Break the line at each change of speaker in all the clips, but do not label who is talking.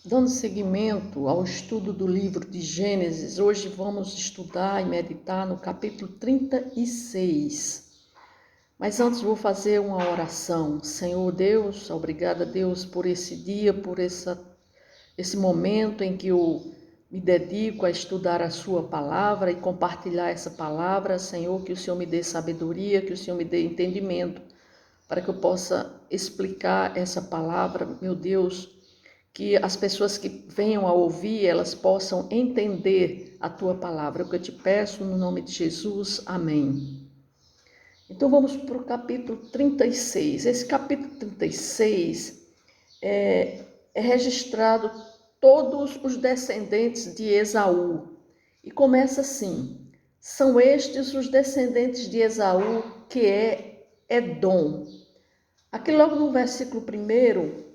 Dando seguimento ao estudo do livro de Gênesis, hoje vamos estudar e meditar no capítulo 36. Mas antes vou fazer uma oração. Senhor Deus, obrigada Deus por esse dia, por esse momento em que eu me dedico a estudar a sua palavra e compartilhar essa palavra. Senhor, que o Senhor me dê sabedoria, que o Senhor me dê entendimento, para que eu possa explicar essa palavra, meu Deus, que as pessoas que venham a ouvir, elas possam entender a tua palavra. É o que eu te peço no nome de Jesus. Amém. Então vamos para o capítulo 36. Esse capítulo 36 é registrado todos os descendentes de Esaú. E começa assim: são estes os descendentes de Esaú, que é Edom. Aqui logo no versículo 1,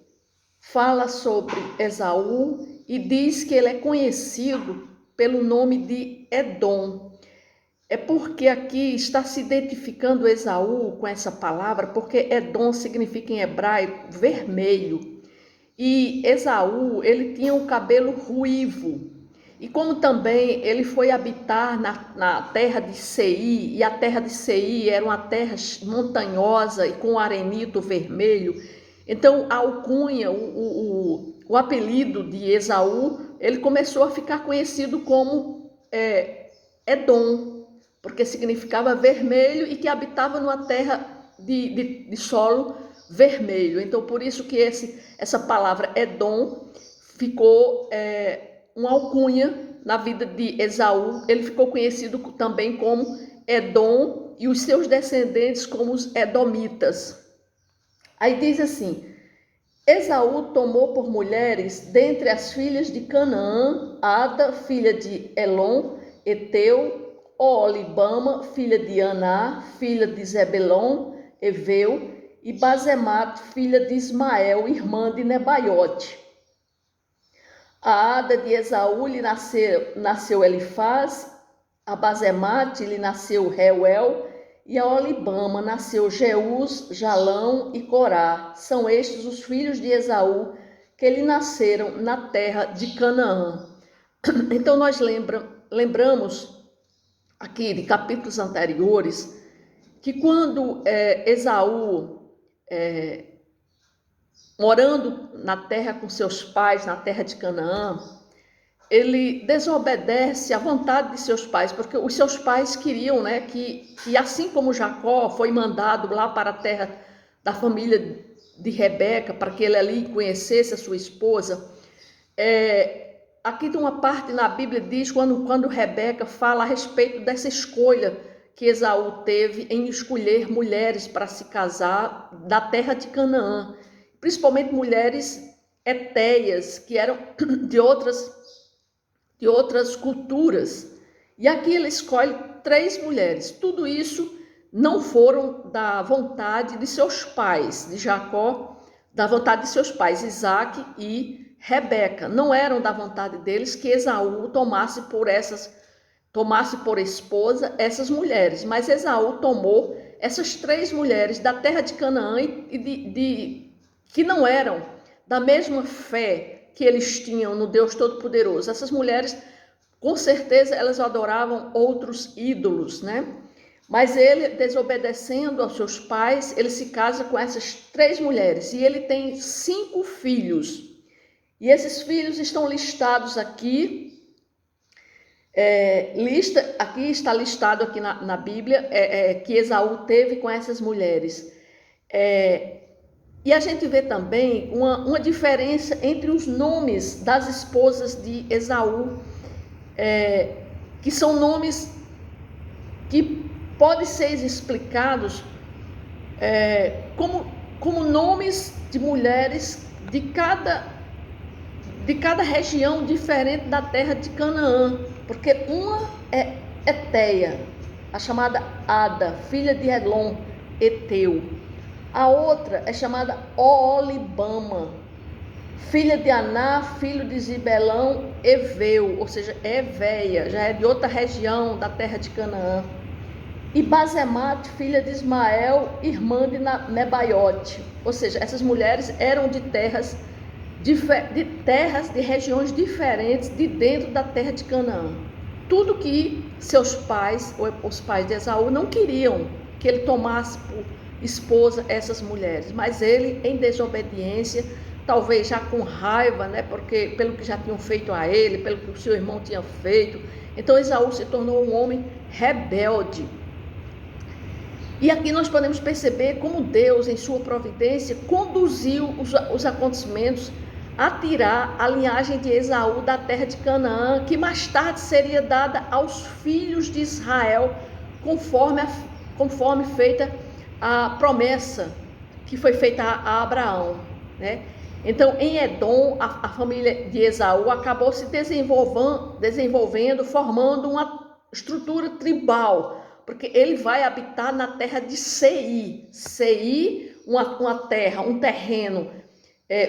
fala sobre Esaú e diz que ele é conhecido pelo nome de Edom. É porque aqui está se identificando Esaú com essa palavra, porque Edom significa em hebraico vermelho. E Esaú, ele tinha um cabelo ruivo. E como também ele foi habitar na terra de Seir, e a terra de Seir era uma terra montanhosa e com arenito vermelho, então a alcunha, o apelido de Esaú, ele começou a ficar conhecido como Edom, porque significava vermelho e que habitava numa terra de solo vermelho. Então por isso que essa palavra Edom ficou uma alcunha na vida de Esaú. Ele ficou conhecido também como Edom e os seus descendentes como os Edomitas. Aí diz assim: Esaú tomou por mulheres dentre as filhas de Canaã, Ada, filha de Elon, Eteu, Oolibama, filha de Aná, filha de Zebelon, Eveu, e Basemate, filha de Ismael, irmã de Nebaiote. A Ada de Esaú lhe nasceu Elifaz, a Basemate lhe nasceu Reuel, e a Olibama nasceu Jeús, Jalão e Corá. São estes os filhos de Esaú que lhe nasceram na terra de Canaã. Então nós lembramos aqui de capítulos anteriores que quando Esaú, morando na terra com seus pais, na terra de Canaã, ele desobedece à vontade de seus pais, porque os seus pais queriam, que assim como Jacó foi mandado lá para a terra da família de Rebeca, para que ele ali conhecesse a sua esposa, aqui tem uma parte na Bíblia, diz quando Rebeca fala a respeito dessa escolha que Esaú teve em escolher mulheres para se casar da terra de Canaã, principalmente mulheres hetéias, que eram de outras culturas. E aqui ele escolhe 3 mulheres. Tudo isso não foram da vontade de seus pais, de Jacó, da vontade de seus pais, Isaac e Rebeca. Não eram da vontade deles que Esaú tomasse por esposa essas mulheres. Mas Esaú tomou essas 3 mulheres da terra de Canaã e que não eram da mesma fé que eles tinham no Deus Todo-Poderoso. Essas mulheres, com certeza, elas adoravam outros ídolos, né? Mas ele, desobedecendo aos seus pais, ele se casa com essas 3 mulheres e ele tem 5 filhos. E esses filhos estão listados aqui. Aqui está listado aqui na Bíblia que Esaú teve com essas mulheres. E a gente vê também uma diferença entre os nomes das esposas de Esaú, que são nomes que podem ser explicados como nomes de mulheres de cada região diferente da terra de Canaã, porque uma é Eteia, a chamada Ada, filha de Elon, Eteu. A outra é chamada Oolibama, filha de Aná, filho de Zibelão, Eveu, ou seja, Eveia, já é de outra região da terra de Canaã. E Basemate, filha de Ismael, irmã de Nebaiote, ou seja, essas mulheres eram de terras de terras, de regiões diferentes de dentro da terra de Canaã. Tudo que seus pais, ou os pais de Esaú, não queriam que ele tomasse por esposa essas mulheres, mas ele, em desobediência, talvez já com raiva, né, porque pelo que já tinham feito a ele, pelo que o seu irmão tinha feito, então Esaú se tornou um homem rebelde. E aqui nós podemos perceber como Deus, em sua providência, conduziu os acontecimentos a tirar a linhagem de Esaú da terra de Canaã, que mais tarde seria dada aos filhos de Israel, conforme feita a promessa que foi feita a Abraão, né? Então, em Edom, a família de Esaú acabou se desenvolvendo, formando uma estrutura tribal, porque ele vai habitar na terra de Seir. Seir, uma terra, um terreno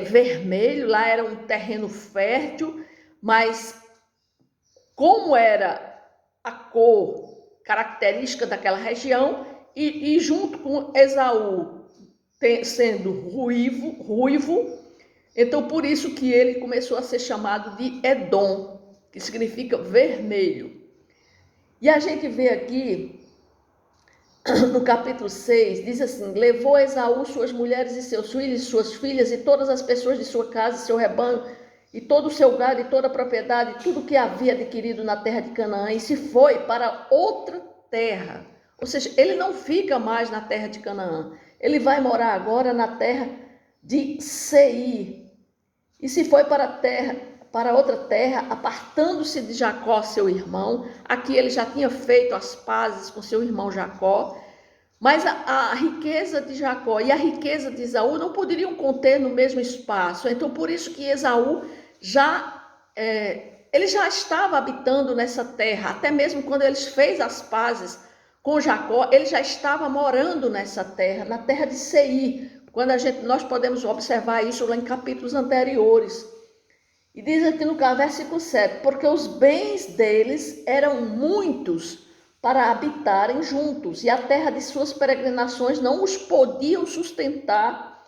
vermelho, lá era um terreno fértil, mas como era a cor característica daquela região, e junto com Esaú sendo ruivo, então por isso que ele começou a ser chamado de Edom, que significa vermelho. E a gente vê aqui, no capítulo 6, diz assim: levou Esaú suas mulheres e seus filhos, suas filhas e todas as pessoas de sua casa, seu rebanho, e todo o seu gado e toda a propriedade, tudo que havia adquirido na terra de Canaã, e se foi para outra terra. Ou seja, ele não fica mais na terra de Canaã, ele vai morar agora na terra de Seir. E se foi para outra terra, apartando-se de Jacó, seu irmão. Aqui ele já tinha feito as pazes com seu irmão Jacó, mas a riqueza de Jacó e a riqueza de Esaú não poderiam conter no mesmo espaço. Então, por isso que Esaú ele já estava habitando nessa terra, até mesmo quando ele fez as pazes com Jacó, ele já estava morando nessa terra, na terra de Seir, quando nós podemos observar isso lá em capítulos anteriores. E diz aqui no versículo 7, porque os bens deles eram muitos para habitarem juntos, e a terra de suas peregrinações não os podiam sustentar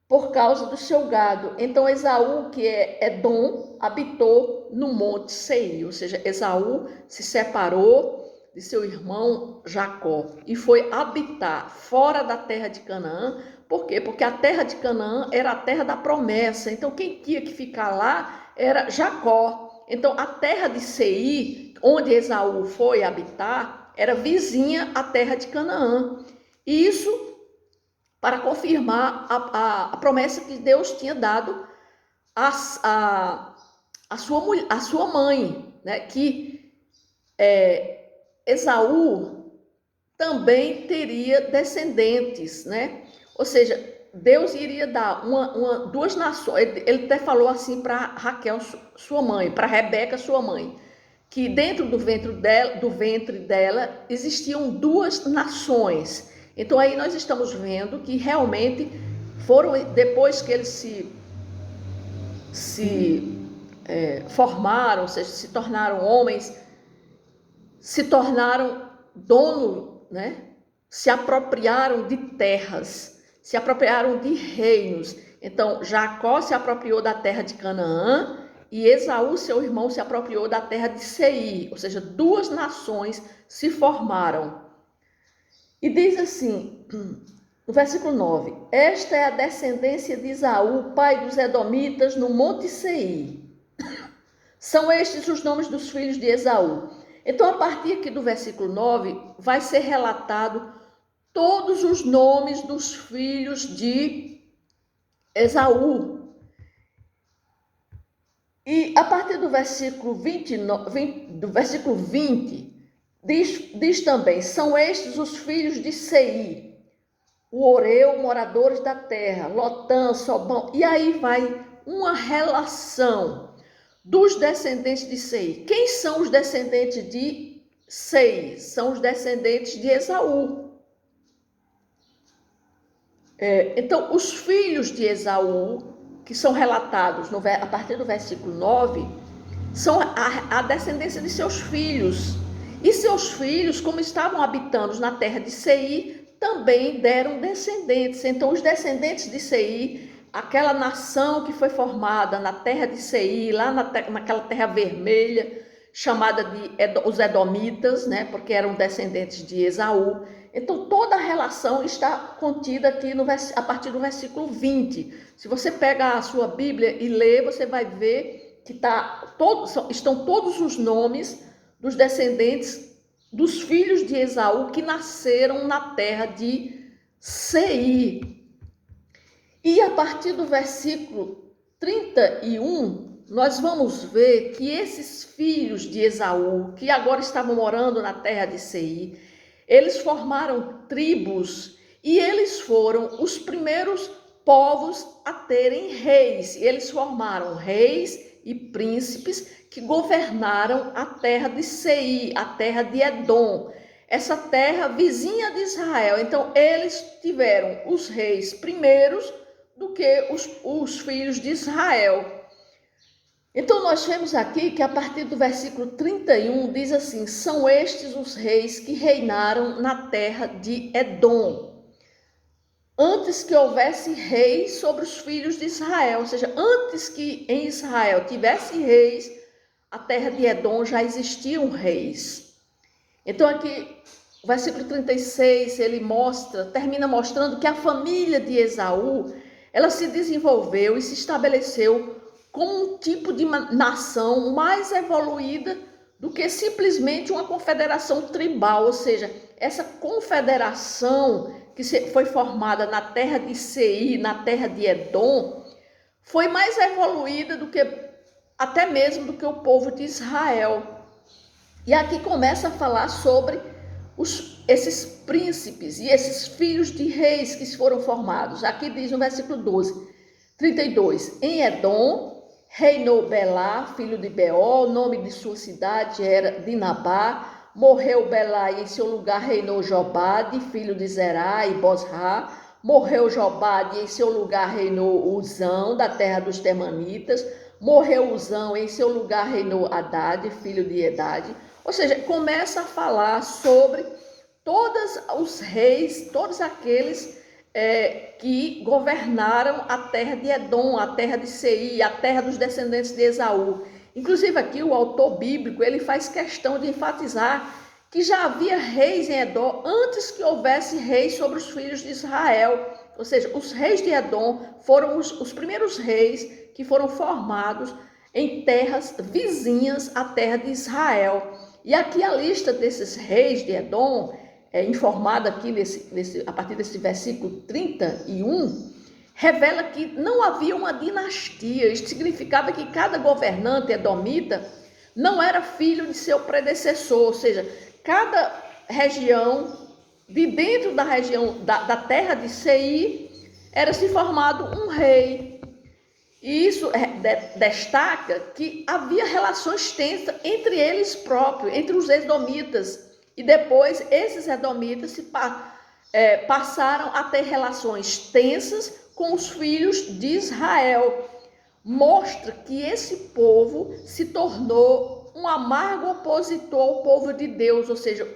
por causa do seu gado. Então Esaú, que é Edom, habitou no monte Seir, ou seja, Esaú se separou de seu irmão Jacó e foi habitar fora da terra de Canaã. Por quê? Porque a terra de Canaã era a terra da promessa. Então, quem tinha que ficar lá era Jacó. Então, a terra de Seir, onde Esaú foi habitar, era vizinha à terra de Canaã. E isso para confirmar a promessa que Deus tinha dado à sua mãe, né? Que Esaú também teria descendentes, né? Ou seja, Deus iria dar duas nações. Ele até falou assim para Raquel, sua mãe, para Rebeca, sua mãe, que dentro do ventre dela existiam duas nações. Então aí nós estamos vendo que realmente foram, depois que eles se formaram, ou seja, se tornaram homens, se tornaram dono, né? Se apropriaram de terras, se apropriaram de reinos. Então, Jacó se apropriou da terra de Canaã e Esaú, seu irmão, se apropriou da terra de Seir. Ou seja, duas nações se formaram. E diz assim, no versículo 9, esta é a descendência de Esaú, pai dos Edomitas, no monte Seir. São estes os nomes dos filhos de Esaú. Então, a partir aqui do versículo 9, vai ser relatado todos os nomes dos filhos de Esaú. E a partir do versículo 20, diz também, são estes os filhos de Seir, o Oreu, moradores da terra, Lotã, Sobão, e aí vai uma relação dos descendentes de Seir. Quem são os descendentes de Seir? São os descendentes de Esaú. Então, os filhos de Esaú, que são relatados a partir do versículo 9, são a descendência de seus filhos. E seus filhos, como estavam habitando na terra de Seir, também deram descendentes. Então, os descendentes de Seir aquela nação que foi formada na terra de Seir, lá naquela terra vermelha, chamada de os Edomitas, né? Porque eram descendentes de Esaú. Então, toda a relação está contida aqui a partir do versículo 20. Se você pega a sua Bíblia e lê, você vai ver que estão todos os nomes dos descendentes dos filhos de Esaú que nasceram na terra de Seir. E a partir do versículo 31, nós vamos ver que esses filhos de Esaú, que agora estavam morando na terra de Seir, eles formaram tribos e eles foram os primeiros povos a terem reis. E eles formaram reis e príncipes que governaram a terra de Seir, a terra de Edom, essa terra vizinha de Israel. Então, eles tiveram os reis primeiros do que os filhos de Israel. Então, nós vemos aqui que a partir do versículo 31 diz assim: são estes os reis que reinaram na terra de Edom, antes que houvesse reis sobre os filhos de Israel. Ou seja, antes que em Israel tivesse reis, a terra de Edom já existiam reis. Então, aqui, o versículo 36, ele termina mostrando que a família de Esaú, ela se desenvolveu e se estabeleceu como um tipo de nação mais evoluída do que simplesmente uma confederação tribal. Ou seja, essa confederação que foi formada na terra de Seir, na terra de Edom, foi mais evoluída do que até mesmo do que o povo de Israel. E aqui começa a falar sobre esses príncipes e esses filhos de reis que foram formados. Aqui diz no versículo 32, em Edom reinou Belá, filho de Beó, o nome de sua cidade era Dinabá. Morreu Belá e em seu lugar reinou Jobade, filho de Zerá e Bosra. Morreu Jobade e em seu lugar reinou Uzão, da terra dos Temanitas. Morreu Uzão e em seu lugar reinou Haddad, filho de Edade. Ou seja, começa a falar sobre todos os reis, todos aqueles que governaram a terra de Edom, a terra de Seir, a terra dos descendentes de Esaú. Inclusive aqui o autor bíblico, ele faz questão de enfatizar que já havia reis em Edom antes que houvesse reis sobre os filhos de Israel. Ou seja, os reis de Edom foram os primeiros reis que foram formados em terras vizinhas à terra de Israel. E aqui a lista desses reis de Edom, informada aqui a partir desse versículo 31, revela que não havia uma dinastia. Isso significava que cada governante edomita não era filho de seu predecessor, ou seja, cada região, de dentro da região da terra de Seir, era se formado um rei. E isso destaca que havia relações tensas entre eles próprios, entre os edomitas. E depois esses edomitas passaram a ter relações tensas com os filhos de Israel. Mostra que esse povo se tornou um amargo opositor ao povo de Deus. Ou seja,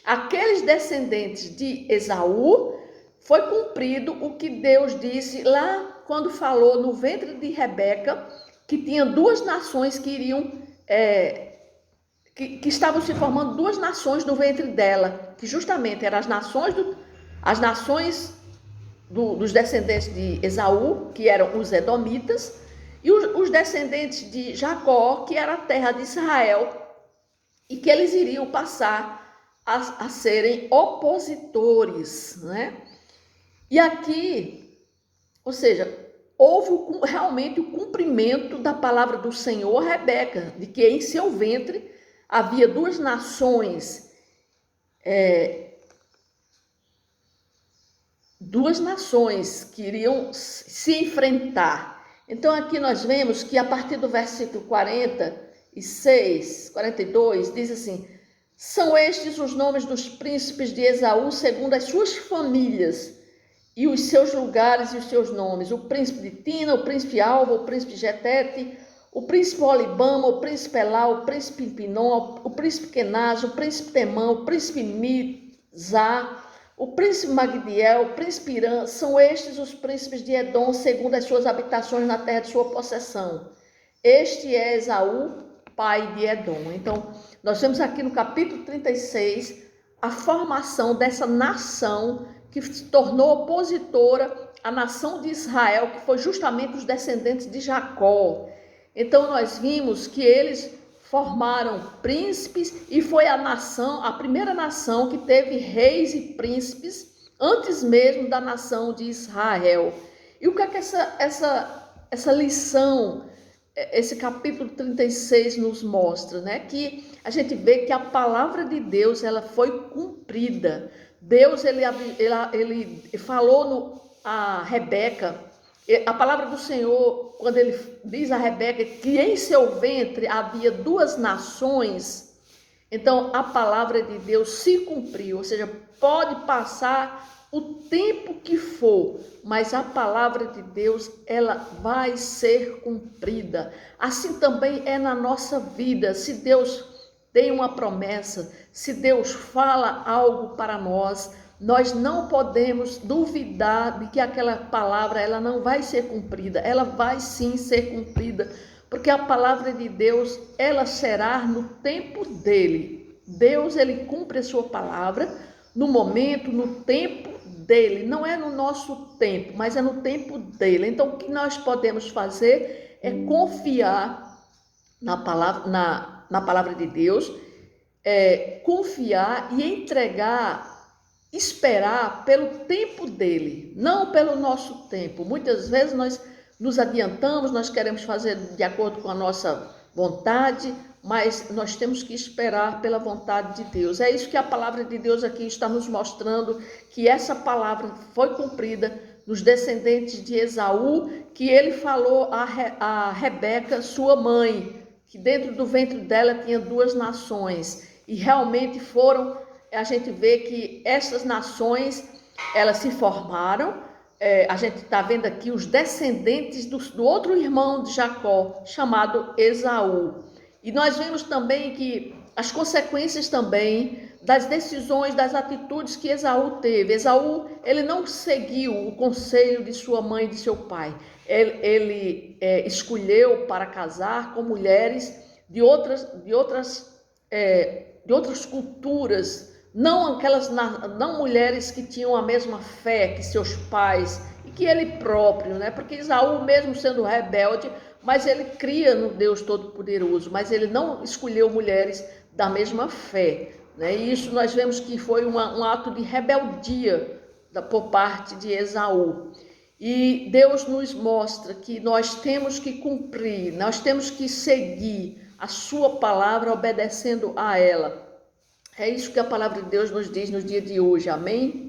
aqueles descendentes de Esaú, foi cumprido o que Deus disse lá quando falou no ventre de Rebeca, que tinha duas nações que iriam... Que estavam se formando duas nações no ventre dela, que justamente eram as nações dos descendentes de Esaú, que eram os edomitas, e os descendentes de Jacó, que era a terra de Israel, e que eles iriam passar a serem opositores, né? E aqui, ou seja, houve realmente o cumprimento da palavra do Senhor a Rebeca, de que em seu ventre havia duas nações que iriam se enfrentar. Então aqui nós vemos que a partir do versículo 42, diz assim: são estes os nomes dos príncipes de Esaú segundo as suas famílias e os seus lugares e os seus nomes: o príncipe de Tina, o príncipe Alva, o príncipe Getete, o príncipe Olibama, o príncipe Elá, o príncipe Pinom, o príncipe Kenaz, o príncipe Temã, o príncipe Mizá, O príncipe Magdiel, o príncipe Irã, são estes os príncipes de Edom, segundo as suas habitações na terra de sua possessão. Este é Esaú, pai de Edom. Então, nós vemos aqui no capítulo 36 a formação dessa nação que se tornou opositora à nação de Israel, que foi justamente os descendentes de Jacó. Então, nós vimos que eles formaram príncipes e foi a primeira nação que teve reis e príncipes antes mesmo da nação de Israel. E o que é que essa lição, esse capítulo 36 nos mostra, né? Que a gente vê que a palavra de Deus, ela foi cumprida. Deus, ele falou a Rebeca, a palavra do Senhor, quando ele diz a Rebeca que em seu ventre havia duas nações, então a palavra de Deus se cumpriu, ou seja, pode passar o tempo que for, mas a palavra de Deus, ela vai ser cumprida. Assim também é na nossa vida. Se Deus tem uma promessa, se Deus fala algo para nós, nós não podemos duvidar de que aquela palavra ela não vai ser cumprida. Ela vai sim ser cumprida, porque a palavra de Deus, ela será no tempo dele. Deus, ele cumpre a sua palavra no momento, no tempo dele. Não é no nosso tempo, mas é no tempo dele. Então, o que nós podemos fazer é confiar na palavra de Deus, confiar e entregar, esperar pelo tempo dele, não pelo nosso tempo. Muitas vezes nós nos adiantamos, nós queremos fazer de acordo com a nossa vontade, mas nós temos que esperar pela vontade de Deus. É isso que a palavra de Deus aqui está nos mostrando, que essa palavra foi cumprida nos descendentes de Esaú, que ele falou a Rebeca, sua mãe, que dentro do ventre dela tinha duas nações, e realmente foram. A gente vê que essas nações, elas se formaram. A gente está vendo aqui os descendentes do outro irmão de Jacó, chamado Esaú. E nós vemos também que as consequências também das decisões, das atitudes que Esaú teve. Esaú, ele não seguiu o conselho de sua mãe e de seu pai. Ele escolheu para casar com mulheres de outras culturas, não mulheres que tinham a mesma fé que seus pais e que ele próprio, né? Porque Esaú, mesmo sendo rebelde, mas ele cria no Deus Todo-Poderoso, mas ele não escolheu mulheres da mesma fé, né? E isso nós vemos que foi um ato de rebeldia por parte de Esaú. E Deus nos mostra que nós temos que cumprir, nós temos que seguir a sua palavra, obedecendo a ela. É isso que a palavra de Deus nos diz no dia de hoje, amém?